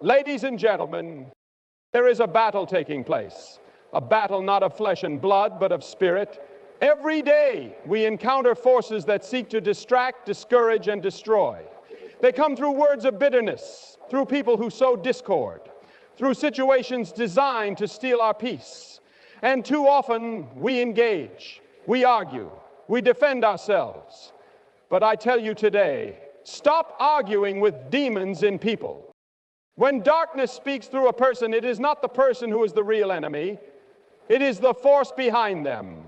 Ladies and gentlemen, there is a battle taking place. A battle not of flesh and blood, but of spirit. Every day we encounter forces that seek to distract, discourage, and destroy. They come through words of bitterness, through people who sow discord, through situations designed to steal our peace. And too often we engage, we argue, we defend ourselves. But I tell you today, stop arguing with demons in people. When darkness speaks through a person, it is not the person who is the real enemy. It is the force behind them.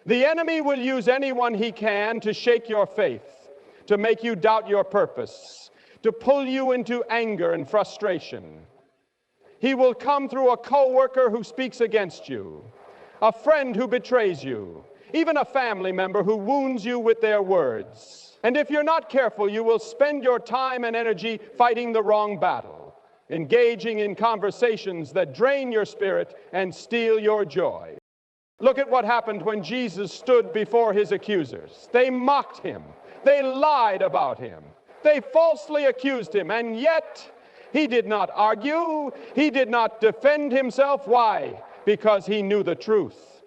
The enemy will use anyone he can to shake your faith, to make you doubt your purpose, to pull you into anger and frustration. He will come through a co-worker who speaks against you, a friend who betrays you, even a family member who wounds you with their words. And if you're not careful, you will spend your time and energy fighting the wrong battle, engaging in conversations that drain your spirit and steal your joy. Look at what happened when Jesus stood before his accusers. They mocked him. They lied about him. They falsely accused him, and yet he did not argue. He did not defend himself. Why? Because he knew the truth.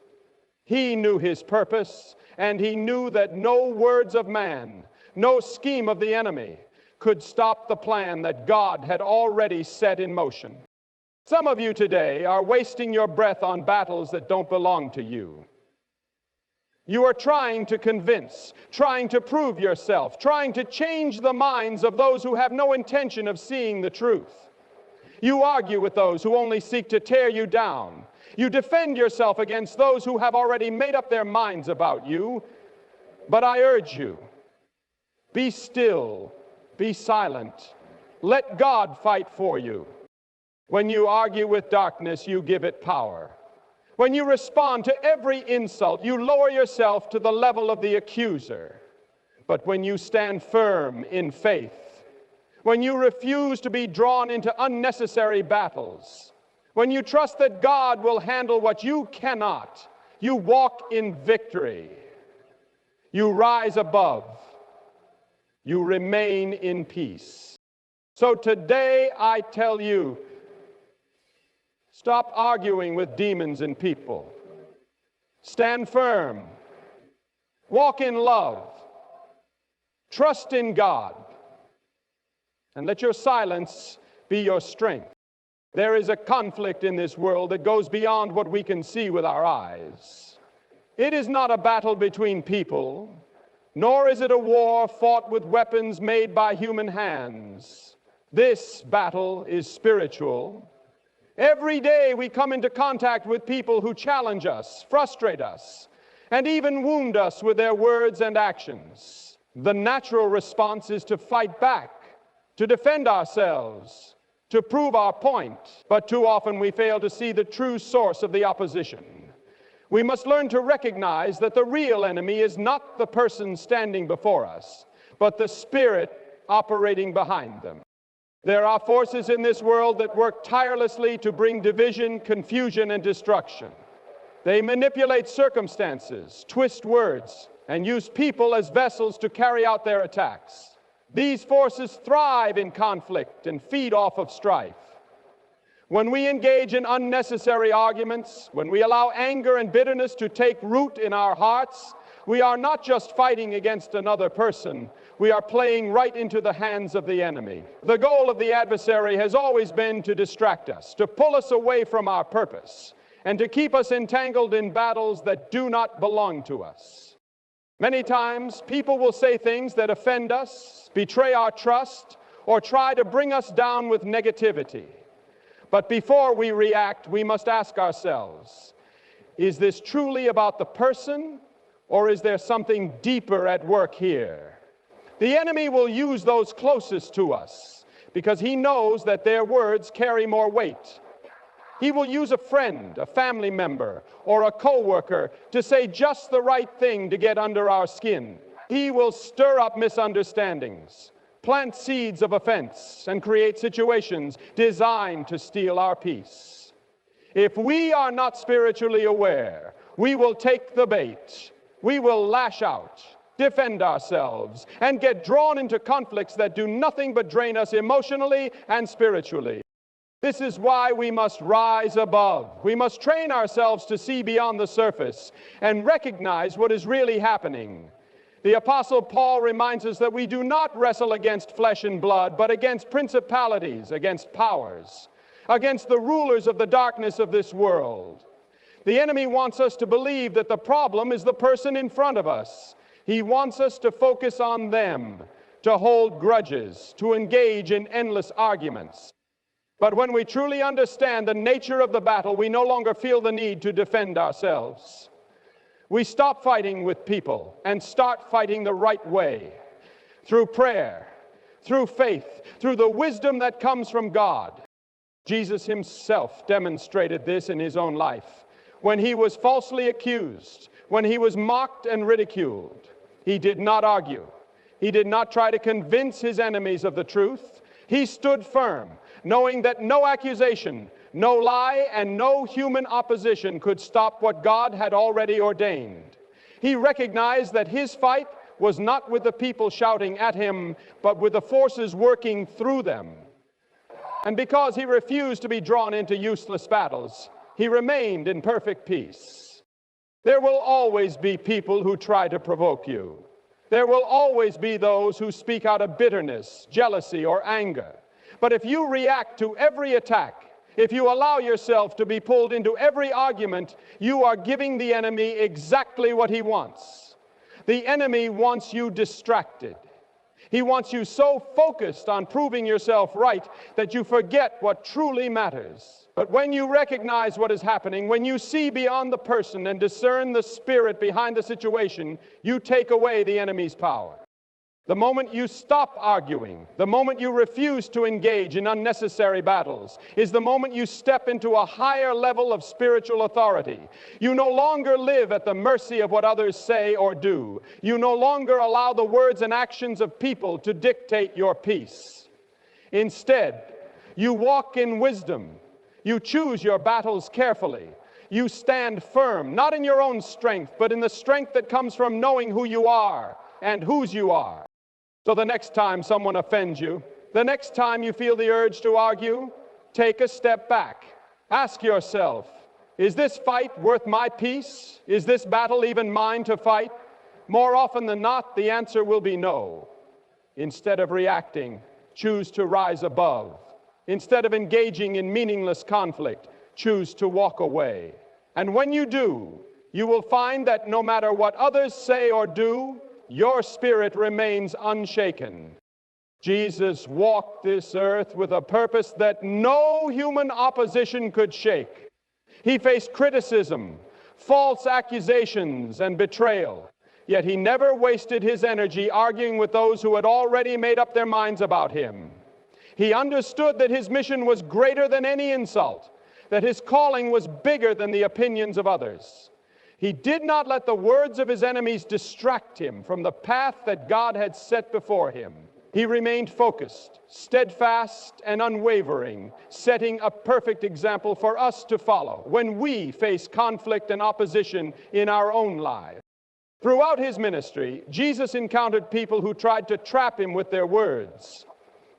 He knew his purpose, and he knew that no words of man, no scheme of the enemy could stop the plan that God had already set in motion. Some of you today are wasting your breath on battles that don't belong to you. You are trying to convince, trying to prove yourself, trying to change the minds of those who have no intention of seeing the truth. You argue with those who only seek to tear you down. You defend yourself against those who have already made up their minds about you. But I urge you, be still, be silent. Let God fight for you. When you argue with darkness, you give it power. When you respond to every insult, you lower yourself to the level of the accuser. But when you stand firm in faith, when you refuse to be drawn into unnecessary battles, when you trust that God will handle what you cannot, you walk in victory. You rise above. You remain in peace. So today I tell you, stop arguing with demons and people. Stand firm. Walk in love. Trust in God. And let your silence be your strength. There is a conflict in this world that goes beyond what we can see with our eyes. It is not a battle between people, nor is it a war fought with weapons made by human hands. This battle is spiritual. Every day we come into contact with people who challenge us, frustrate us, and even wound us with their words and actions. The natural response is to fight back, to defend ourselves, to prove our point. But too often we fail to see the true source of the opposition. We must learn to recognize that the real enemy is not the person standing before us, but the spirit operating behind them. There are forces in this world that work tirelessly to bring division, confusion, and destruction. They manipulate circumstances, twist words, and use people as vessels to carry out their attacks. These forces thrive in conflict and feed off of strife. When we engage in unnecessary arguments, when we allow anger and bitterness to take root in our hearts, we are not just fighting against another person, we are playing right into the hands of the enemy. The goal of the adversary has always been to distract us, to pull us away from our purpose, and to keep us entangled in battles that do not belong to us. Many times, people will say things that offend us, betray our trust, or try to bring us down with negativity. But before we react, we must ask ourselves, is this truly about the person, or is there something deeper at work here? The enemy will use those closest to us because he knows that their words carry more weight. He will use a friend, a family member, or a co-worker to say just the right thing to get under our skin. He will stir up misunderstandings, plant seeds of offense, and create situations designed to steal our peace. If we are not spiritually aware, we will take the bait. We will lash out. defend ourselves, and get drawn into conflicts that do nothing but drain us emotionally and spiritually. This is why we must rise above. We must train ourselves to see beyond the surface and recognize what is really happening. The Apostle Paul reminds us that we do not wrestle against flesh and blood, but against principalities, against powers, against the rulers of the darkness of this world. The enemy wants us to believe that the problem is the person in front of us. He wants us to focus on them, to hold grudges, to engage in endless arguments. But when we truly understand the nature of the battle, we no longer feel the need to defend ourselves. We stop fighting with people and start fighting the right way, through prayer, through faith, through the wisdom that comes from God. Jesus himself demonstrated this in his own life. When he was falsely accused, when he was mocked and ridiculed, he did not argue. He did not try to convince his enemies of the truth. He stood firm, knowing that no accusation, no lie, and no human opposition could stop what God had already ordained. He recognized that his fight was not with the people shouting at him, but with the forces working through them. And because he refused to be drawn into useless battles, he remained in perfect peace. There will always be people who try to provoke you. There will always be those who speak out of bitterness, jealousy, or anger. But if you react to every attack, if you allow yourself to be pulled into every argument, you are giving the enemy exactly what he wants. The enemy wants you distracted. He wants you so focused on proving yourself right that you forget what truly matters. But when you recognize what is happening, when you see beyond the person and discern the spirit behind the situation, you take away the enemy's power. The moment you stop arguing, the moment you refuse to engage in unnecessary battles, is the moment you step into a higher level of spiritual authority. You no longer live at the mercy of what others say or do. You no longer allow the words and actions of people to dictate your peace. Instead, you walk in wisdom. You choose your battles carefully. You stand firm, not in your own strength, but in the strength that comes from knowing who you are and whose you are. So the next time someone offends you, the next time you feel the urge to argue, take a step back. Ask yourself, is this fight worth my peace? Is this battle even mine to fight? More often than not, the answer will be no. Instead of reacting, choose to rise above. Instead of engaging in meaningless conflict, choose to walk away. And when you do, you will find that no matter what others say or do, your spirit remains unshaken. Jesus walked this earth with a purpose that no human opposition could shake. He faced criticism, false accusations, and betrayal. Yet he never wasted his energy arguing with those who had already made up their minds about him. He understood that his mission was greater than any insult, that his calling was bigger than the opinions of others. He did not let the words of his enemies distract him from the path that God had set before him. He remained focused, steadfast, and unwavering, setting a perfect example for us to follow when we face conflict and opposition in our own lives. Throughout his ministry, Jesus encountered people who tried to trap him with their words.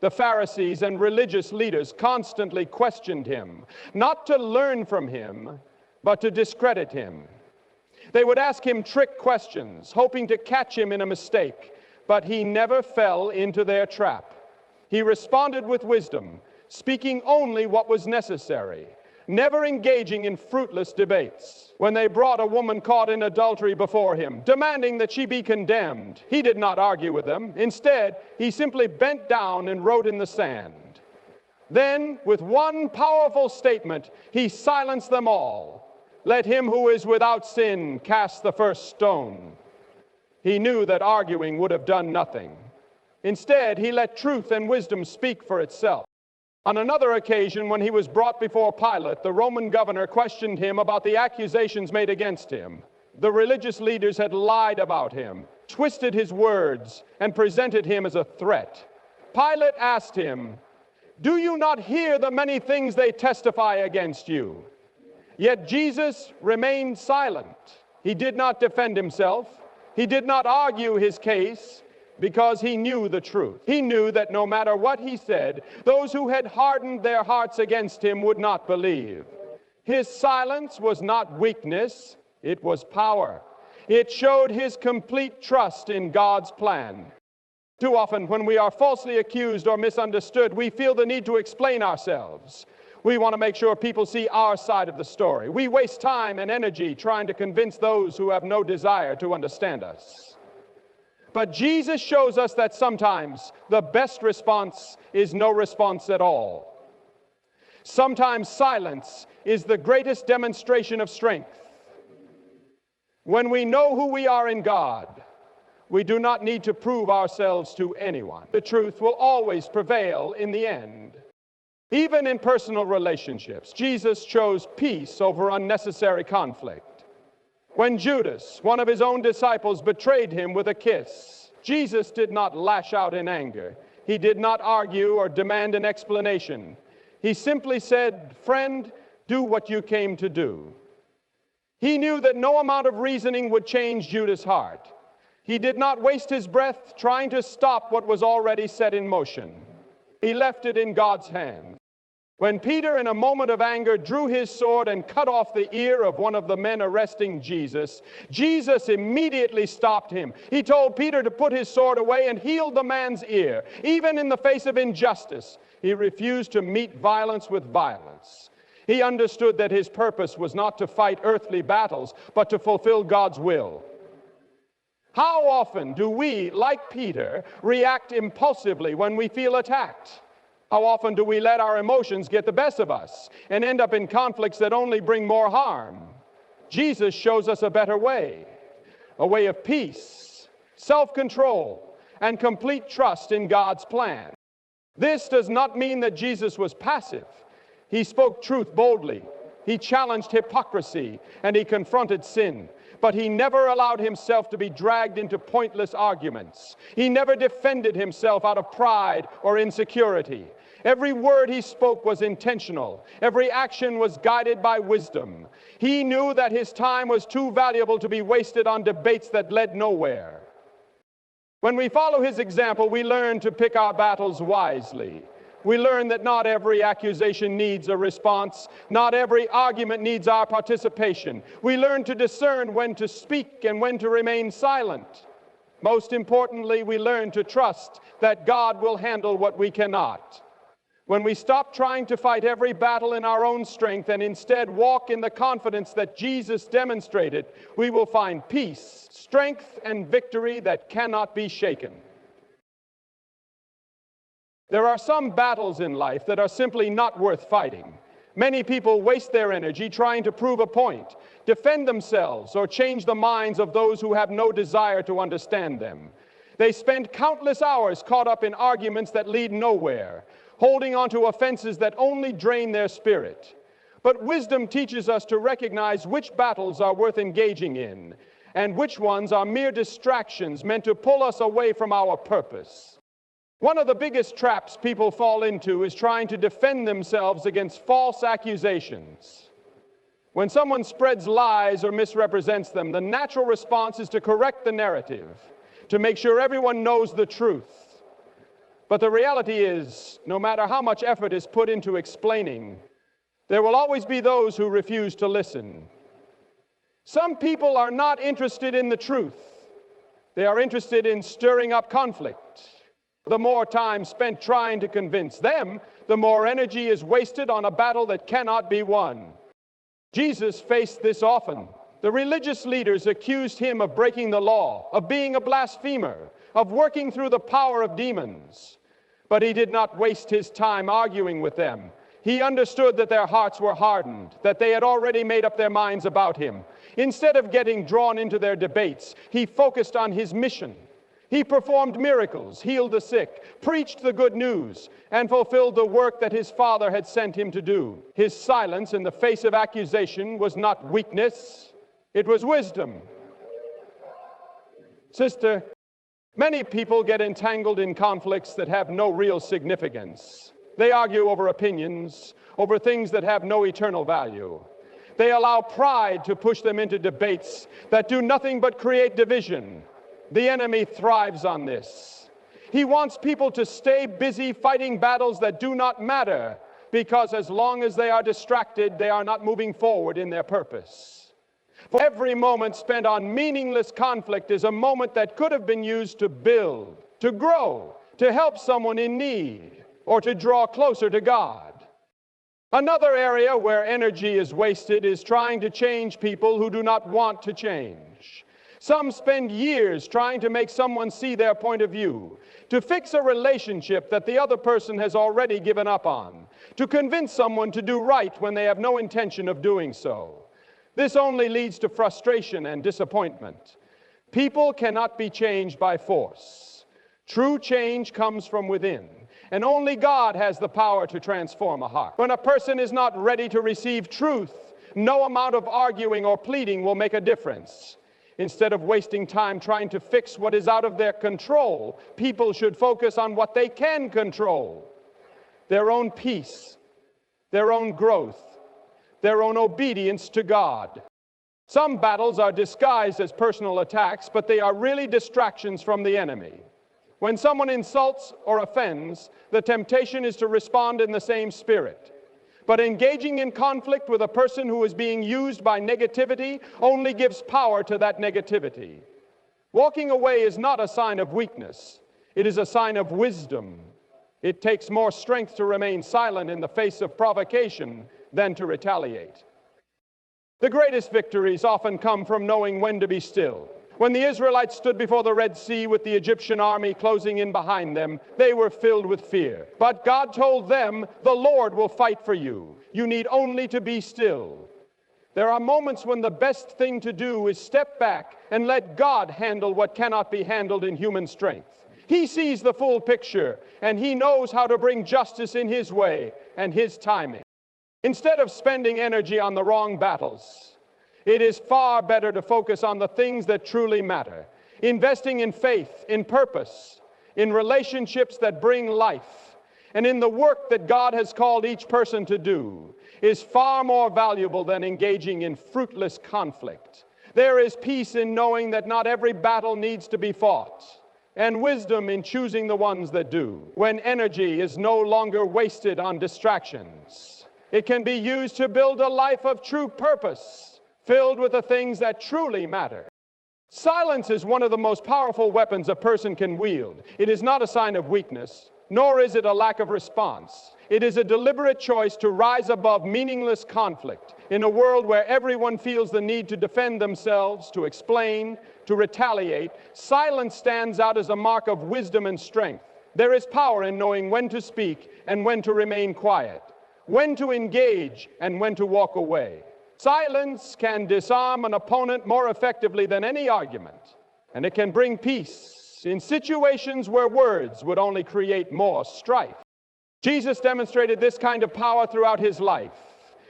The Pharisees and religious leaders constantly questioned him, not to learn from him, but to discredit him. They would ask him trick questions, hoping to catch him in a mistake, but he never fell into their trap. He responded with wisdom, speaking only what was necessary, never engaging in fruitless debates. When they brought a woman caught in adultery before him, demanding that she be condemned, he did not argue with them. Instead, he simply bent down and wrote in the sand. Then, with one powerful statement, he silenced them all. Let him who is without sin cast the first stone. He knew that arguing would have done nothing. Instead, he let truth and wisdom speak for itself. On another occasion, when he was brought before Pilate, the Roman governor questioned him about the accusations made against him. The religious leaders had lied about him, twisted his words, and presented him as a threat. Pilate asked him, "Do you not hear the many things they testify against you?" Yet Jesus remained silent. He did not defend himself. He did not argue his case because he knew the truth. He knew that no matter what he said, those who had hardened their hearts against him would not believe. His silence was not weakness, it was power. It showed his complete trust in God's plan. Too often, when we are falsely accused or misunderstood, we feel the need to explain ourselves. We want to make sure people see our side of the story. We waste time and energy trying to convince those who have no desire to understand us. But Jesus shows us that sometimes the best response is no response at all. Sometimes silence is the greatest demonstration of strength. When we know who we are in God, we do not need to prove ourselves to anyone. The truth will always prevail in the end. Even in personal relationships, Jesus chose peace over unnecessary conflict. When Judas, one of his own disciples, betrayed him with a kiss, Jesus did not lash out in anger. He did not argue or demand an explanation. He simply said, "Friend, do what you came to do." He knew that no amount of reasoning would change Judas' heart. He did not waste his breath trying to stop what was already set in motion. He left it in God's hands. When Peter, in a moment of anger, drew his sword and cut off the ear of one of the men arresting Jesus, Jesus immediately stopped him. He told Peter to put his sword away and healed the man's ear. Even in the face of injustice, he refused to meet violence with violence. He understood that his purpose was not to fight earthly battles, but to fulfill God's will. How often do we, like Peter, react impulsively when we feel attacked? How often do we let our emotions get the best of us and end up in conflicts that only bring more harm? Jesus shows us a better way, a way of peace, self-control, and complete trust in God's plan. This does not mean that Jesus was passive. He spoke truth boldly. He challenged hypocrisy, and he confronted sin. But he never allowed himself to be dragged into pointless arguments. He never defended himself out of pride or insecurity. Every word he spoke was intentional. Every action was guided by wisdom. He knew that his time was too valuable to be wasted on debates that led nowhere. When we follow his example, we learn to pick our battles wisely. We learn that not every accusation needs a response. Not every argument needs our participation. We learn to discern when to speak and when to remain silent. Most importantly, we learn to trust that God will handle what we cannot. When we stop trying to fight every battle in our own strength and instead walk in the confidence that Jesus demonstrated, we will find peace, strength, and victory that cannot be shaken. There are some battles in life that are simply not worth fighting. Many people waste their energy trying to prove a point, defend themselves, or change the minds of those who have no desire to understand them. They spend countless hours caught up in arguments that lead nowhere, holding on to offenses that only drain their spirit. But wisdom teaches us to recognize which battles are worth engaging in, and which ones are mere distractions meant to pull us away from our purpose. One of the biggest traps people fall into is trying to defend themselves against false accusations. When someone spreads lies or misrepresents them, the natural response is to correct the narrative, to make sure everyone knows the truth. But the reality is, no matter how much effort is put into explaining, there will always be those who refuse to listen. Some people are not interested in the truth. They are interested in stirring up conflict. The more time spent trying to convince them, the more energy is wasted on a battle that cannot be won. Jesus faced this often. The religious leaders accused him of breaking the law, of being a blasphemer, of working through the power of demons. But he did not waste his time arguing with them. He understood that their hearts were hardened, that they had already made up their minds about him. Instead of getting drawn into their debates, he focused on his mission. He performed miracles, healed the sick, preached the good news, and fulfilled the work that his Father had sent him to do. His silence in the face of accusation was not weakness, it was wisdom. Sister, many people get entangled in conflicts that have no real significance. They argue over opinions, over things that have no eternal value. They allow pride to push them into debates that do nothing but create division. The enemy thrives on this. He wants people to stay busy fighting battles that do not matter, because as long as they are distracted, they are not moving forward in their purpose. For every moment spent on meaningless conflict is a moment that could have been used to build, to grow, to help someone in need, or to draw closer to God. Another area where energy is wasted is trying to change people who do not want to change. Some spend years trying to make someone see their point of view, to fix a relationship that the other person has already given up on, to convince someone to do right when they have no intention of doing so. This only leads to frustration and disappointment. People cannot be changed by force. True change comes from within. And only God has the power to transform a heart. When a person is not ready to receive truth, no amount of arguing or pleading will make a difference. Instead of wasting time trying to fix what is out of their control, people should focus on what they can control: their own peace, their own growth, their own obedience to God. Some battles are disguised as personal attacks, but they are really distractions from the enemy. When someone insults or offends, the temptation is to respond in the same spirit. But engaging in conflict with a person who is being used by negativity only gives power to that negativity. Walking away is not a sign of weakness. It is a sign of wisdom. It takes more strength to remain silent in the face of provocation than to retaliate. The greatest victories often come from knowing when to be still. When the Israelites stood before the Red Sea with the Egyptian army closing in behind them, they were filled with fear. But God told them, "The Lord will fight for you. You need only to be still." There are moments when the best thing to do is step back and let God handle what cannot be handled in human strength. He sees the full picture, and He knows how to bring justice in His way and His timing. Instead of spending energy on the wrong battles, it is far better to focus on the things that truly matter. Investing in faith, in purpose, in relationships that bring life, and in the work that God has called each person to do is far more valuable than engaging in fruitless conflict. There is peace in knowing that not every battle needs to be fought, and wisdom in choosing the ones that do. When energy is no longer wasted on distractions, it can be used to build a life of true purpose, filled with the things that truly matter. Silence is one of the most powerful weapons a person can wield. It is not a sign of weakness, nor is it a lack of response. It is a deliberate choice to rise above meaningless conflict. In a world where everyone feels the need to defend themselves, to explain, to retaliate, silence stands out as a mark of wisdom and strength. There is power in knowing when to speak and when to remain quiet, when to engage and when to walk away. Silence can disarm an opponent more effectively than any argument, and it can bring peace in situations where words would only create more strife. Jesus demonstrated this kind of power throughout His life.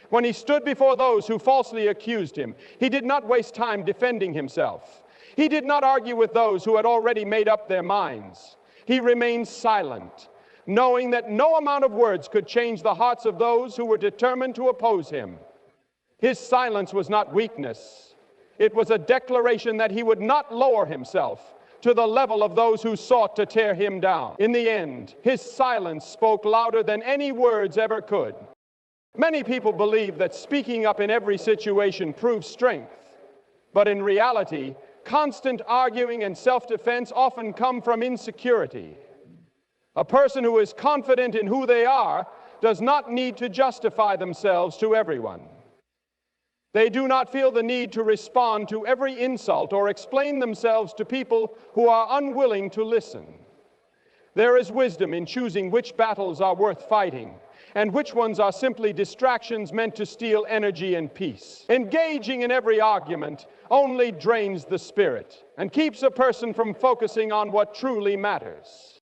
When He stood before those who falsely accused Him, He did not waste time defending Himself. He did not argue with those who had already made up their minds. He remained silent, knowing that no amount of words could change the hearts of those who were determined to oppose Him. His silence was not weakness. It was a declaration that He would not lower Himself to the level of those who sought to tear Him down. In the end, His silence spoke louder than any words ever could. Many people believe that speaking up in every situation proves strength, but in reality, constant arguing and self-defense often come from insecurity. A person who is confident in who they are does not need to justify themselves to everyone. They do not feel the need to respond to every insult or explain themselves to people who are unwilling to listen. There is wisdom in choosing which battles are worth fighting and which ones are simply distractions meant to steal energy and peace. Engaging in every argument only drains the spirit and keeps a person from focusing on what truly matters.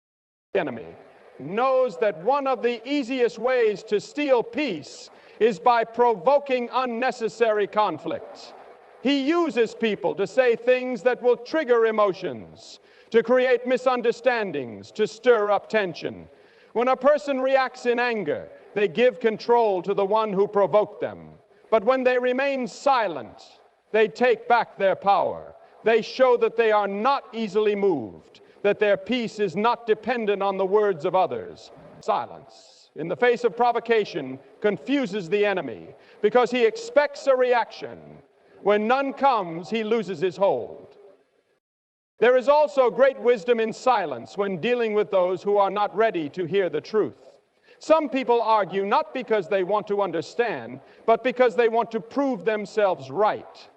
The enemy knows that one of the easiest ways to steal peace is by provoking unnecessary conflict. He uses people to say things that will trigger emotions, to create misunderstandings, to stir up tension. When a person reacts in anger, they give control to the one who provoked them. But when they remain silent, they take back their power. They show that they are not easily moved, that their peace is not dependent on the words of others. Silence, in the face of provocation, confuses the enemy because he expects a reaction. When none comes, he loses his hold. There is also great wisdom in silence when dealing with those who are not ready to hear the truth. Some people argue not because they want to understand, but because they want to prove themselves right.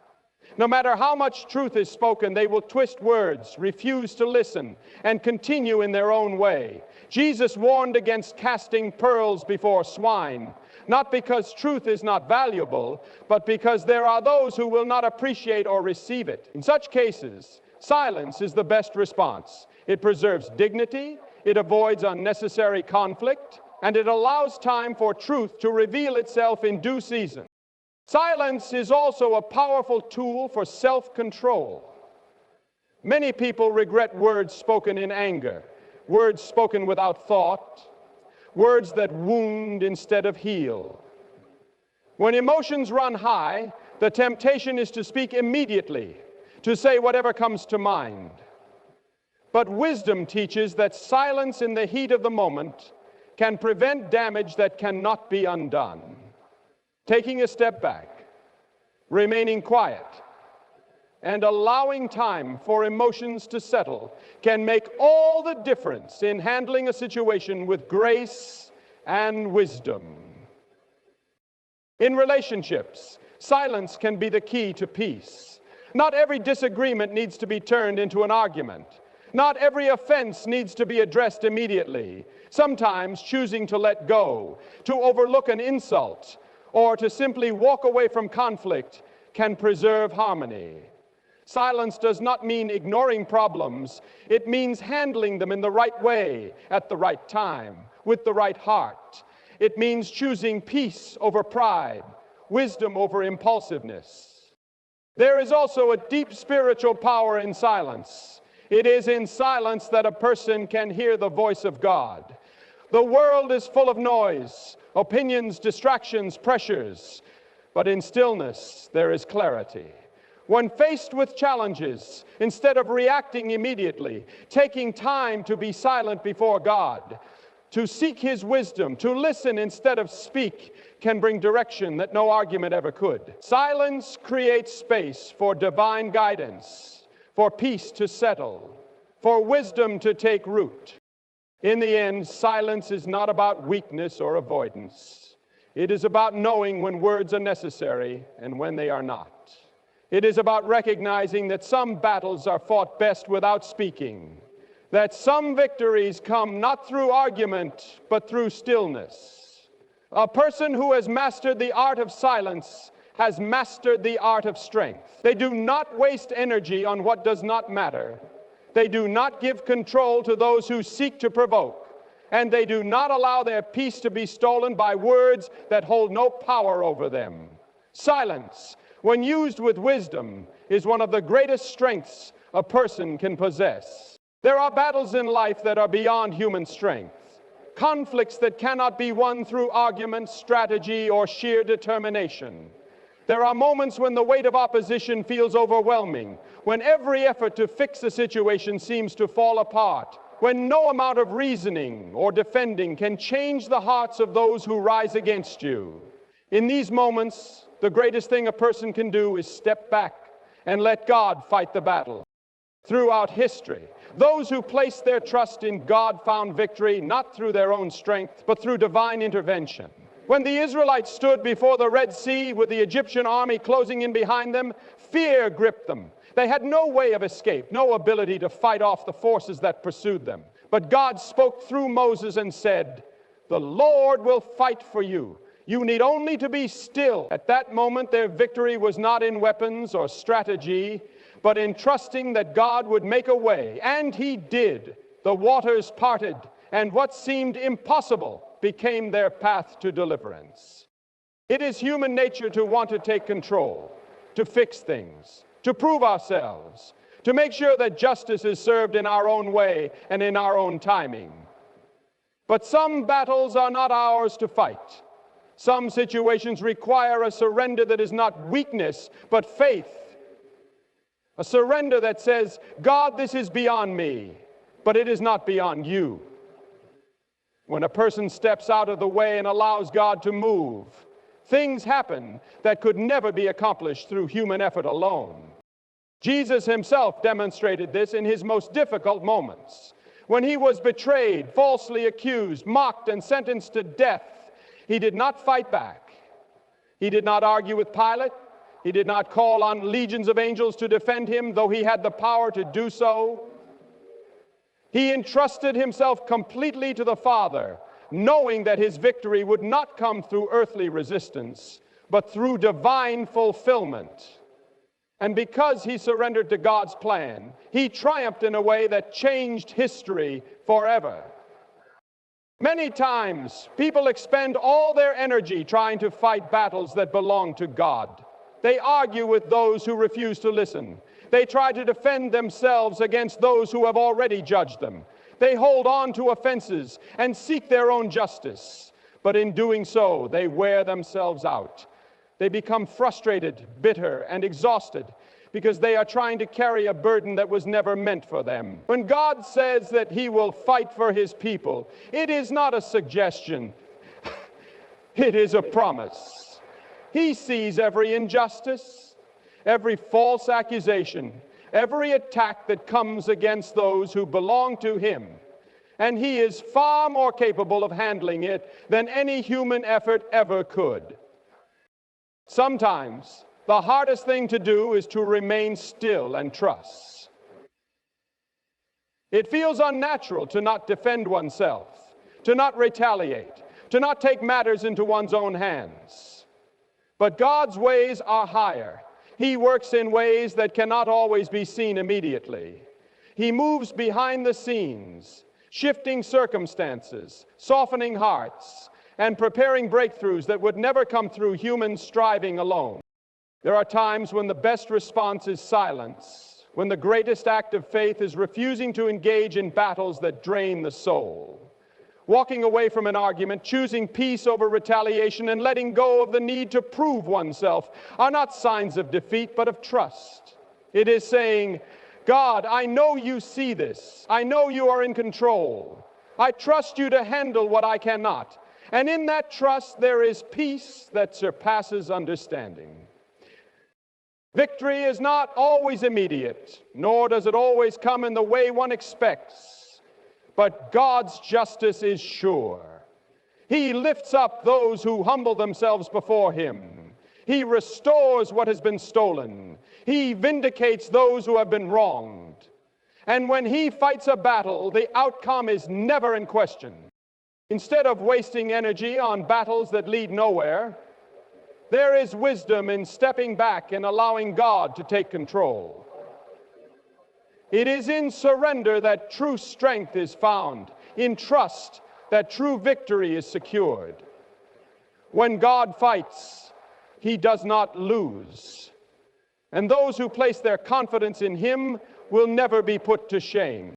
No matter how much truth is spoken, they will twist words, refuse to listen, and continue in their own way. Jesus warned against casting pearls before swine, not because truth is not valuable, but because there are those who will not appreciate or receive it. In such cases, silence is the best response. It preserves dignity, it avoids unnecessary conflict, and it allows time for truth to reveal itself in due season. Silence is also a powerful tool for self-control. Many people regret words spoken in anger, words spoken without thought, words that wound instead of heal. When emotions run high, the temptation is to speak immediately, to say whatever comes to mind. But wisdom teaches that silence in the heat of the moment can prevent damage that cannot be undone. Taking a step back, remaining quiet, and allowing time for emotions to settle can make all the difference in handling a situation with grace and wisdom. In relationships, silence can be the key to peace. Not every disagreement needs to be turned into an argument. Not every offense needs to be addressed immediately. Sometimes choosing to let go, to overlook an insult, or to simply walk away from conflict can preserve harmony. Silence does not mean ignoring problems. It means handling them in the right way, at the right time, with the right heart. It means choosing peace over pride, wisdom over impulsiveness. There is also a deep spiritual power in silence. It is in silence that a person can hear the voice of God. The world is full of noise, opinions, distractions, pressures, but in stillness there is clarity. When faced with challenges, instead of reacting immediately, taking time to be silent before God, to seek His wisdom, to listen instead of speak, can bring direction that no argument ever could. Silence creates space for divine guidance, for peace to settle, for wisdom to take root. In the end, silence is not about weakness or avoidance. It is about knowing when words are necessary and when they are not. It is about recognizing that some battles are fought best without speaking, that some victories come not through argument, but through stillness. A person who has mastered the art of silence has mastered the art of strength. They do not waste energy on what does not matter. They do not give control to those who seek to provoke, and they do not allow their peace to be stolen by words that hold no power over them. Silence, when used with wisdom, is one of the greatest strengths a person can possess. There are battles in life that are beyond human strength, conflicts that cannot be won through argument, strategy, or sheer determination. There are moments when the weight of opposition feels overwhelming, when every effort to fix a situation seems to fall apart, when no amount of reasoning or defending can change the hearts of those who rise against you. In these moments, the greatest thing a person can do is step back and let God fight the battle. Throughout history, those who placed their trust in God found victory not through their own strength, but through divine intervention. When the Israelites stood before the Red Sea with the Egyptian army closing in behind them, fear gripped them. They had no way of escape, no ability to fight off the forces that pursued them. But God spoke through Moses and said, "The Lord will fight for you. You need only to be still." At that moment, their victory was not in weapons or strategy, but in trusting that God would make a way. And He did. The waters parted, and what seemed impossible became their path to deliverance. It is human nature to want to take control, to fix things, to prove ourselves, to make sure that justice is served in our own way and in our own timing. But some battles are not ours to fight. Some situations require a surrender that is not weakness, but faith. A surrender that says, God, this is beyond me, but it is not beyond you. When a person steps out of the way and allows God to move, things happen that could never be accomplished through human effort alone. Jesus himself demonstrated this in his most difficult moments. When he was betrayed, falsely accused, mocked, and sentenced to death, he did not fight back. He did not argue with Pilate. He did not call on legions of angels to defend him, though he had the power to do so. He entrusted himself completely to the Father, knowing that his victory would not come through earthly resistance, but through divine fulfillment. And because he surrendered to God's plan, he triumphed in a way that changed history forever. Many times, people expend all their energy trying to fight battles that belong to God. They argue with those who refuse to listen. They try to defend themselves against those who have already judged them. They hold on to offenses and seek their own justice. But in doing so, they wear themselves out. They become frustrated, bitter, and exhausted because they are trying to carry a burden that was never meant for them. When God says that he will fight for his people, it is not a suggestion. It is a promise. He sees every injustice, every false accusation, every attack that comes against those who belong to him. And he is far more capable of handling it than any human effort ever could. Sometimes, the hardest thing to do is to remain still and trust. It feels unnatural to not defend oneself, to not retaliate, to not take matters into one's own hands. But God's ways are higher. He works in ways that cannot always be seen immediately. He moves behind the scenes, shifting circumstances, softening hearts, and preparing breakthroughs that would never come through human striving alone. There are times when the best response is silence, when the greatest act of faith is refusing to engage in battles that drain the soul. Walking away from an argument, choosing peace over retaliation, and letting go of the need to prove oneself are not signs of defeat, but of trust. It is saying, God, I know you see this. I know you are in control. I trust you to handle what I cannot. And in that trust, there is peace that surpasses understanding. Victory is not always immediate, nor does it always come in the way one expects. But God's justice is sure. He lifts up those who humble themselves before him. He restores what has been stolen. He vindicates those who have been wronged. And when he fights a battle, the outcome is never in question. Instead of wasting energy on battles that lead nowhere, there is wisdom in stepping back and allowing God to take control. It is in surrender that true strength is found, in trust that true victory is secured. When God fights, he does not lose. And those who place their confidence in him will never be put to shame.